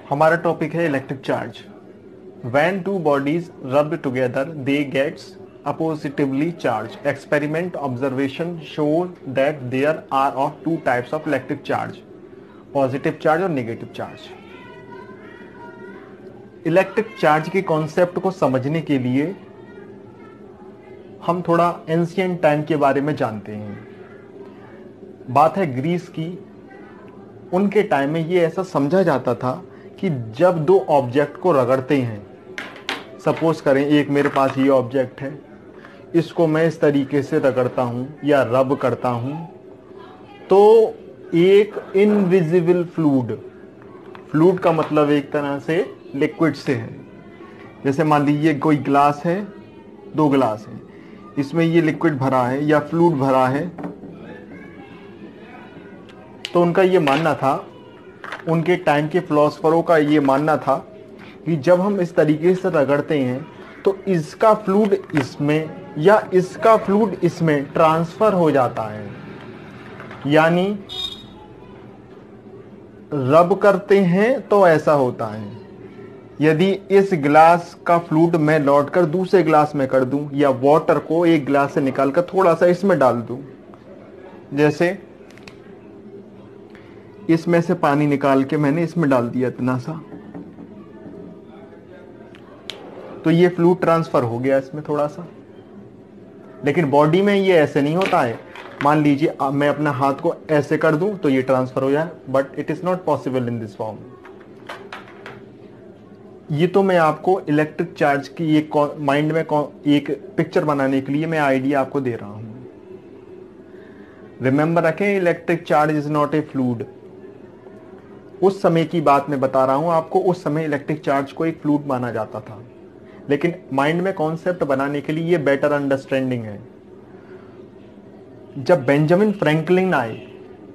हमारा टॉपिक है electric charge. When two bodies rub together, they gets oppositively charged. Experiment observation shows that there are of two types of electric charge, positive charge और negative charge. Electric charge के concept को समझने के लिए हम थोड़ा ancient time के बारे में जानते हैं। बात है ग्रीस की। उनके टाइम में ये ऐसा समझा जाता था कि जब दो ऑब्जेक्ट को रगड़ते हैं, सपोज करें एक मेरे पास ये ऑब्जेक्ट है, इसको मैं इस तरीके से रगड़ता हूँ या रब करता हूँ, तो एक इनविजिबल फ्लूइड, फ्लूइड का मतलब एक तरह से लिक्विड से है। जैसे मान लीजिए कोई ग्लास है, दो ग्लास है, इसमें ये लिक्विड भरा है या फ्लूइड भरा है, तो उनका ये मानना था, उनके टाइम के फिलोसफरों का ये मानना था कि जब हम इस तरीके से रगड़ते हैं तो इसका फ्लूइड इसमें या इसका फ्लूइड इसमें ट्रांसफर हो जाता है। यानी रब करते हैं तो ऐसा होता है। यदि इस ग्लास का फ्लूइड मैं लौट कर दूसरे ग्लास में कर दूं या वाटर को एक ग्लास से निकालकर थोड़ा सा इसमें डाल दूं, जैसे इसमें से पानी निकाल के मैंने इसमें डाल दिया इतना सा, तो ये फ्लूइड ट्रांसफर हो गया इसमें थोड़ा सा। लेकिन बॉडी में ये ऐसे नहीं होता है। मान लीजिए मैं अपना हाथ को ऐसे कर दूं तो ये ट्रांसफर हो जाए, but it is not possible in this form. ये तो मैं आपको इलेक्ट्रिक चार्ज की एक माइंड में एक पिक्चर बनाने के लिए मैं आइडिया आपको दे रहा हूं। रिमेंबर रखें, electric charge is not a fluid. उस समय की बात मैं बता रहा हूं आपको, उस समय इलेक्ट्रिक चार्ज को एक फ्लूइड माना जाता था। लेकिन माइंड में कॉन्सेप्ट बनाने के लिए ये बेटर अंडरस्टैंडिंग है। जब बेंजामिन फ्रैंकलिन आए,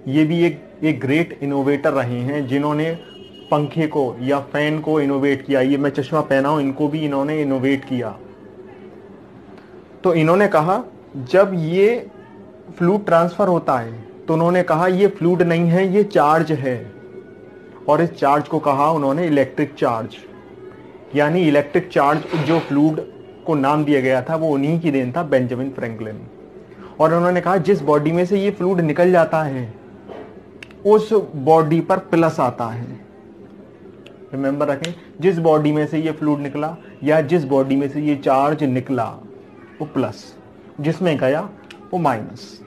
ये भी एक ग्रेट इनोवेटर रहे हैं जिन्होंने पंखे को या फैन को इनोवेट किया। ये मैं चश्मा पहना हूं, इनको भी इन्होंने इनोवेट किया। तो इन्होंने कहा जब ये फ्लूइड ट्रांसफर होता है तो उन्होंने कहा ये फ्लूइड नहीं है, ये चार्ज है। और इस चार्ज को कहा उन्होंने इलेक्ट्रिक चार्ज। यानी इलेक्ट्रिक चार्ज जो फ्लूइड को नाम दिया गया था वो उन्हीं की देन था, बेंजामिन फ्रैंकलिन। और उन्होंने कहा जिस बॉडी में से ये फ्लूइड निकल जाता है उस बॉडी पर प्लस आता है। रिमेंबर रखें, जिस बॉडी में से ये फ्लूइड निकला या जिस बॉडी में से ये चार्ज निकला वो प्लस, जिसमें गया वो माइनस।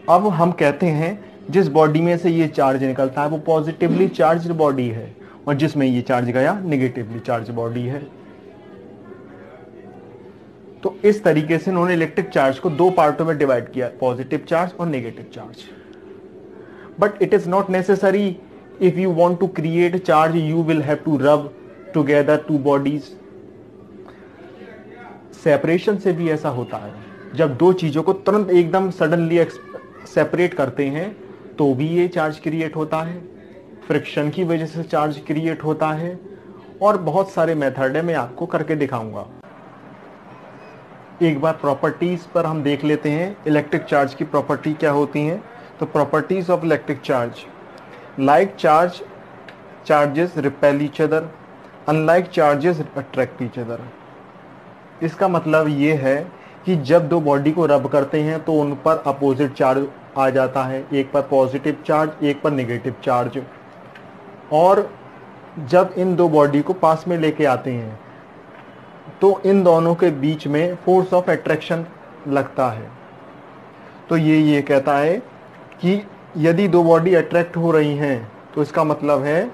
अब हम कहते हैं जिस बॉडी में से ये चार्ज निकलता है वो पॉजिटिवली चार्ज्ड बॉडी है, और जिसमें ये चार्ज गया नेगेटिवली चार्ज बॉडी है। तो इस तरीके से उन्होंने इलेक्ट्रिक चार्ज को दो पार्टों में डिवाइड किया, पॉजिटिव चार्ज और negative charge. But it is not necessary, if you want to create charge you will have to rub together two bodies. Separation से भी ऐसा होता है। जब दो चीजों को तुरंत एकदम सडनली सेपरेट करते हैं तो भी ये चार्ज क्रिएट होता है। फ्रिक्शन की वजह से चार्ज क्रिएट होता है, और बहुत सारे मेथड है, मैं आपको करके दिखाऊंगा। एक बार प्रॉपर्टीज पर हम देख लेते हैं इलेक्ट्रिक चार्ज की प्रॉपर्टी क्या होती हैं। तो properties of electric charge, like charge charges repel each other, unlike charges attract each other. इसका मतलब ये है कि जब दो बॉडी को रब करते हैं तो उन पर अपोजिट चार्ज आ जाता है, एक पर पॉजिटिव चार्ज एक पर नेगेटिव चार्ज। और जब इन दो बॉडी को पास में लेके आते हैं तो इन दोनों के बीच में फोर्स ऑफ अट्रैक्शन लगता है। तो ये कहता है कि यदि दो बॉडी अट्रैक्ट हो रही हैं तो इसका मतलब है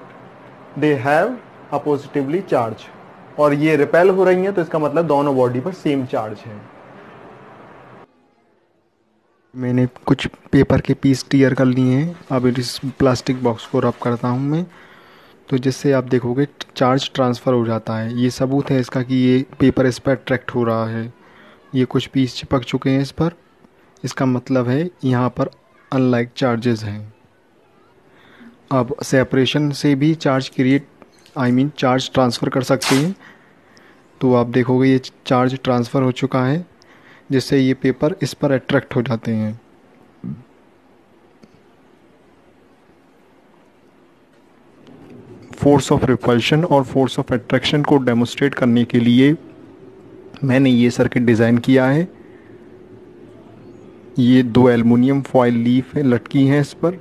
दे हैव अपोजिटिवली चार्ज, और ये रिपेल हो रही हैं तो इसका मतलब दोनों बॉडी पर सेम चार्ज है। मैंने कुछ पेपर के पीस टीयर कर लिए हैं। अब इस प्लास्टिक बॉक्स को रब करता हूँ मैं, तो जिससे आप देखोगे चार्ज ट्रांसफ़र हो जाता है। ये सबूत है इसका कि ये पेपर इस पर अट्रैक्ट हो रहा है। ये कुछ पीस चिपक चुके हैं इस पर, इसका मतलब है यहाँ पर अनलाइक चार्जेस हैं। अब सेपरेशन से भी चार्ज क्रिएट चार्ज ट्रांसफ़र कर सकते हैं। तो आप देखोगे ये चार्ज ट्रांसफ़र हो चुका है, जिससे ये पेपर इस पर अट्रैक्ट हो जाते हैं। फोर्स ऑफ रिपल्शन और फोर्स ऑफ अट्रैक्शन को डेमोस्ट्रेट करने के लिए मैंने ये सर्किट डिज़ाइन किया है। ये 2 एल्युमिनियम फॉयल लीफ है लटकी हैं इस पर।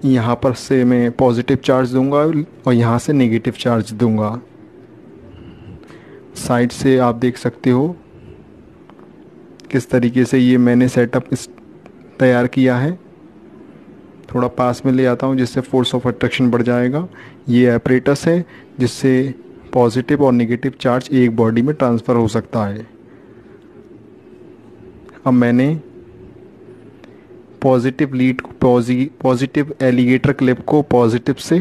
यहाँ पर से मैं पॉजिटिव चार्ज दूंगा और यहाँ से नेगेटिव चार्ज दूंगा। साइड से आप देख सकते हो किस तरीके से ये मैंने सेटअप तैयार किया है। थोड़ा पास में ले आता हूँ जिससे फोर्स ऑफ अट्रैक्शन बढ़ जाएगा। ये एपरेटस है जिससे पॉजिटिव और नेगेटिव चार्ज एक बॉडी में ट्रांसफ़र हो सकता है। अब मैंने पॉजिटिव एलिगेटर क्लिप को पॉजिटिव से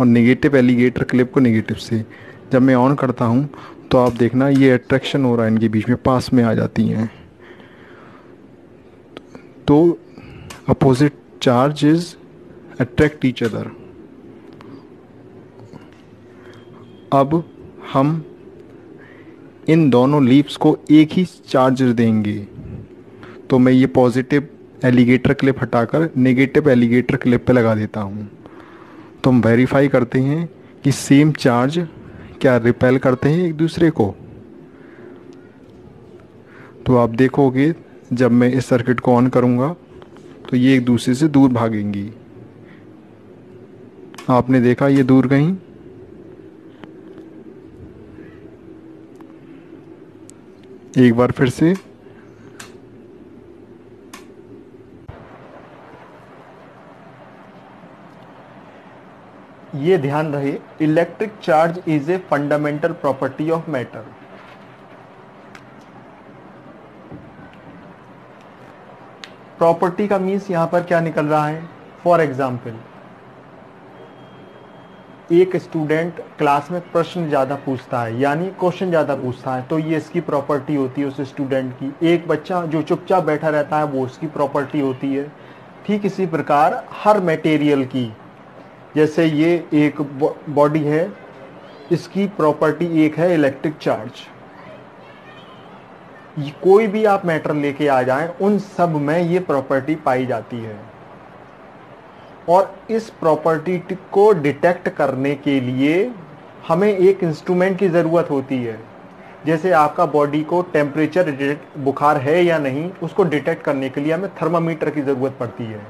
और नेगेटिव एलिगेटर क्लिप को नेगेटिव से जब मैं ऑन करता हूँ तो आप देखना ये अट्रैक्शन हो रहा है, इनके बीच में पास में आ जाती हैं। तो opposite charges attract each other. अब हम इन दोनों लीव्स को एक ही चार्ज देंगे। तो मैं ये पॉजिटिव एलिगेटर क्लिप हटाकर नेगेटिव एलिगेटर क्लिप पे लगा देता हूँ। तो हम वेरीफाई करते हैं कि सेम चार्ज क्या रिपेल करते हैं एक दूसरे को। तो आप देखोगे जब मैं इस सर्किट को ऑन करूँगा तो ये एक दूसरे से दूर भागेंगी। आपने देखा ये दूर गई। एक बार फिर से ये ध्यान रहे, electric charge is a fundamental property of matter. Property का मीन्स यहां पर क्या निकल रहा है। फॉर एग्जाम्पल, एक स्टूडेंट क्लास में प्रश्न ज़्यादा पूछता है, यानी क्वेश्चन ज़्यादा पूछता है, तो ये इसकी प्रॉपर्टी होती है उस स्टूडेंट की। एक बच्चा जो चुपचाप बैठा रहता है वो उसकी प्रॉपर्टी होती है। ठीक इसी प्रकार हर मटेरियल की, जैसे ये एक बॉडी है, इसकी प्रॉपर्टी एक है इलेक्ट्रिक चार्ज। कोई भी आप मैटर लेके आ जाएं, उन सब में ये प्रॉपर्टी पाई जाती है। और इस प्रॉपर्टी को डिटेक्ट करने के लिए हमें एक इंस्ट्रूमेंट की ज़रूरत होती है। जैसे आपका बॉडी को टेम्परेचर बुखार है या नहीं, उसको डिटेक्ट करने के लिए हमें थर्मामीटर की ज़रूरत पड़ती है।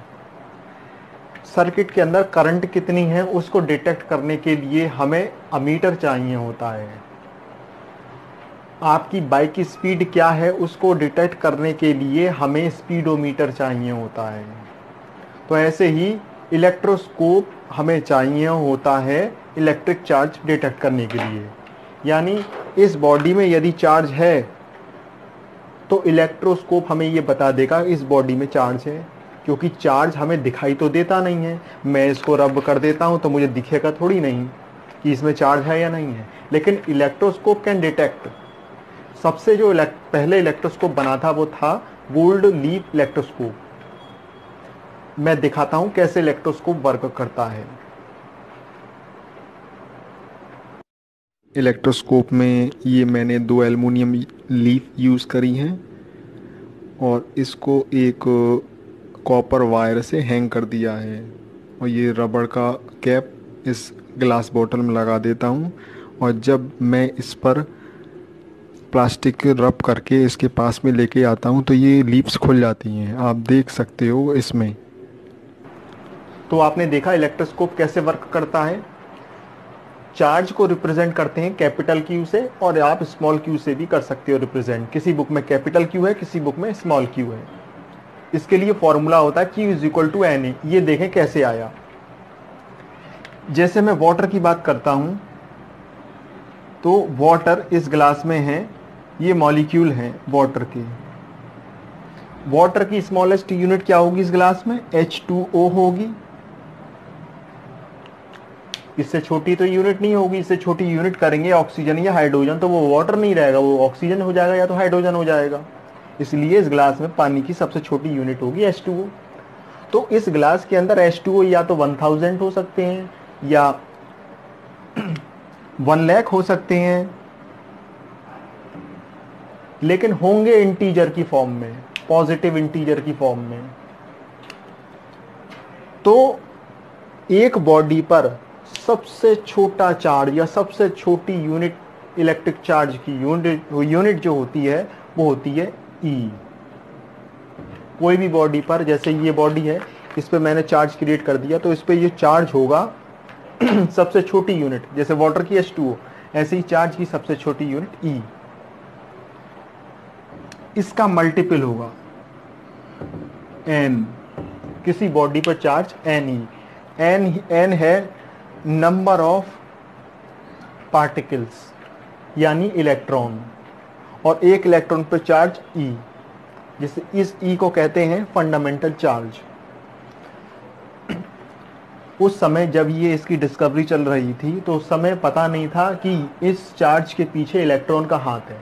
सर्किट के अंदर करंट कितनी है उसको डिटेक्ट करने के लिए हमें अमीटर चाहिए होता है। आपकी बाइक की स्पीड क्या है उसको डिटेक्ट करने के लिए हमें स्पीडोमीटर चाहिए होता है। तो ऐसे ही इलेक्ट्रोस्कोप हमें चाहिए होता है इलेक्ट्रिक चार्ज डिटेक्ट करने के लिए। यानी इस बॉडी में यदि चार्ज है तो इलेक्ट्रोस्कोप हमें ये बता देगा इस बॉडी में चार्ज है, क्योंकि चार्ज हमें दिखाई तो देता नहीं है। मैं इसको रब कर देता हूँ तो मुझे दिखेगा थोड़ी नहीं कि इसमें चार्ज है या नहीं है, लेकिन इलेक्ट्रोस्कोप कैन डिटेक्ट। सबसे जो पहले इलेक्ट्रोस्कोप बना था वो था गोल्ड लीफ इलेक्ट्रोस्कोप। मैं दिखाता हूं कैसे इलेक्ट्रोस्कोप वर्क करता है। इलेक्ट्रोस्कोप में ये मैंने 2 एल्युमिनियम लीफ यूज़ करी हैं और इसको एक कॉपर वायर से हैंग कर दिया है। और ये रबड़ का कैप इस ग्लास बोतल में लगा देता हूँ। और जब मैं इस पर प्लास्टिक रब करके इसके पास में लेके आता हूँ तो ये लीव्स खुल जाती हैं, आप देख सकते हो इसमें। तो आपने देखा इलेक्ट्रोस्कोप कैसे वर्क करता है। चार्ज को रिप्रेजेंट करते हैं कैपिटल क्यू से, और आप स्मॉल क्यू से भी कर सकते हो रिप्रेजेंट। किसी बुक में कैपिटल क्यू है, किसी बुक में स्मॉल क्यू है। इसके लिए फॉर्मूला होता है Q = Na। ये देखें कैसे आया। जैसे मैं वाटर की बात करता हूं तो वाटर इस ग्लास में है, ये मॉलिक्यूल हैं वाटर के। वाटर की स्मॉलेस्ट यूनिट क्या होगी इस ग्लास में, H2O होगी। इससे छोटी तो यूनिट नहीं होगी। इससे छोटी यूनिट करेंगे ऑक्सीजन या हाइड्रोजन तो वो वाटर नहीं रहेगा, वो ऑक्सीजन हो जाएगा या तो हाइड्रोजन हो जाएगा। इसलिए इस ग्लास में पानी की सबसे छोटी यूनिट होगी H2O। तो इस ग्लास के अंदर H2O या तो 1000 हो सकते हैं या 1 लाख हो सकते हैं, लेकिन होंगे इंटीजर की फॉर्म में, पॉजिटिव इंटीजर की फॉर्म में। तो एक बॉडी पर सबसे छोटा चार्ज या सबसे छोटी यूनिट इलेक्ट्रिक चार्ज की यूनिट जो होती है वो होती है ई। कोई भी बॉडी पर, जैसे ये बॉडी है, इस पे मैंने चार्ज क्रिएट कर दिया तो इस पे ये चार्ज होगा सबसे छोटी यूनिट, जैसे वाटर की H2O, ऐसे ही चार्ज की सबसे छोटी यूनिट ई। इसका मल्टीपल होगा n, किसी बॉडी पर चार्ज n है नंबर ऑफ पार्टिकल्स यानी इलेक्ट्रॉन, और एक इलेक्ट्रॉन पर चार्ज e, जिसे इस e को कहते हैं फंडामेंटल चार्ज। उस समय जब ये इसकी डिस्कवरी चल रही थी तो उस समय पता नहीं था कि इस चार्ज के पीछे इलेक्ट्रॉन का हाथ है।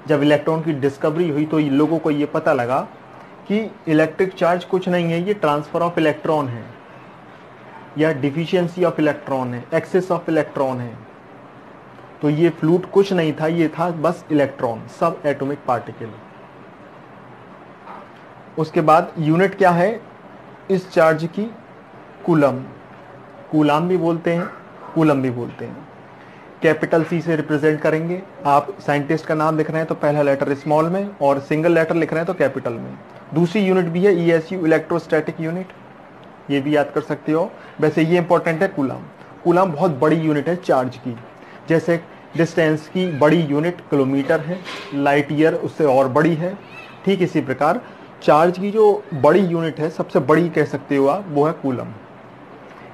जब इलेक्ट्रॉन की डिस्कवरी हुई तो लोगों को ये पता लगा कि इलेक्ट्रिक चार्ज कुछ नहीं है, ये ट्रांसफर ऑफ इलेक्ट्रॉन है या डिफिशियंसी ऑफ इलेक्ट्रॉन है, एक्सेस ऑफ इलेक्ट्रॉन है। तो ये फ्लूइड कुछ नहीं था, ये था बस इलेक्ट्रॉन, सब एटॉमिक पार्टिकल। उसके बाद यूनिट क्या है इस चार्ज की? कूलम। कूलाम भी बोलते हैं, कूलम भी बोलते हैं। कैपिटल सी से रिप्रेजेंट करेंगे। आप साइंटिस्ट का नाम लिख रहे हैं तो पहला लेटर स्मॉल में, और सिंगल लेटर लिख रहे हैं तो कैपिटल में। दूसरी यूनिट भी है ESU, इलेक्ट्रोस्टैटिक यूनिट, ये भी याद कर सकते हो। वैसे ये इंपॉर्टेंट है कूलाम। कूलाम बहुत बड़ी यूनिट है चार्ज की। जैसे डिस्टेंस की बड़ी यूनिट किलोमीटर है, लाइट ईयर उससे और बड़ी है, ठीक इसी प्रकार चार्ज की जो बड़ी यूनिट है, सबसे बड़ी कह सकते हो आप, वो है कूलम।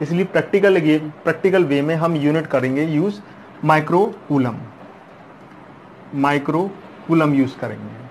इसलिए प्रैक्टिकल वे में हम यूनिट करेंगे यूज माइक्रो कूलम यूज करेंगे।